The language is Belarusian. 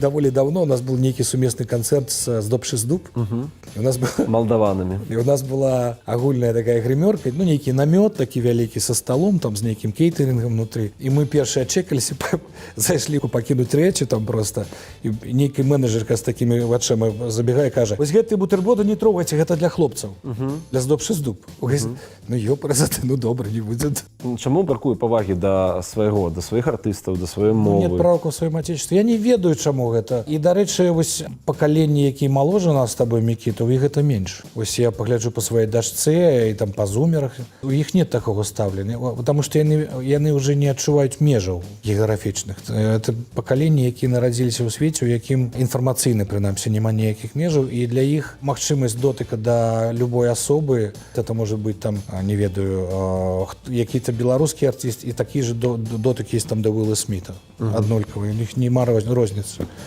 Даволі давно у нас був нейкі сумесны канцэрт з Доб-6-Дуб. У нас был... Молдаванамі. І у нас была агульная такая грымёрка, ну, нейкі намёт такі вялікі са сталом, там з нейкім кейтэрынгам внутры. І мы першыя чекаліся, зайшлі пакінуць рэчы там просто. І нейкі менеджерка з такімі вачыма забегае і кажа: "Вось гэты бутерброды не трогайце, гэта для хлопцаў, для Доб-6-Дуб". Ну, ёпрасаты, ну, добра, не будзе. Чаму бракуе павагі да свайго, да сваіх артыстаў, да сваёй мовы? Нет правку ў сваім отечестве. Я не ведаю, чаму гэта. І, дарэчы, вось пакаленні, якія маложе нас з табой, Мікіта, у іх гэта менш. Вось я пагляджу па сваёй дачцэ і там па зумерах. У іх нет такога стаўлення, потому што яны ўжо не адчуваюць межаў геаграфічных. Это пакаленні, якія нарадзіліся ў свеце, у якім інфармацыйна, прынамсі, няма ніякіх межаў, і для іх магчымасць дотыка да любой асобы, это можа быць там, не ведаю, які-то беларускі артыст і такі ж дотык есть там да Уилла Сміта. Аднолькавы, у них нема розніцы.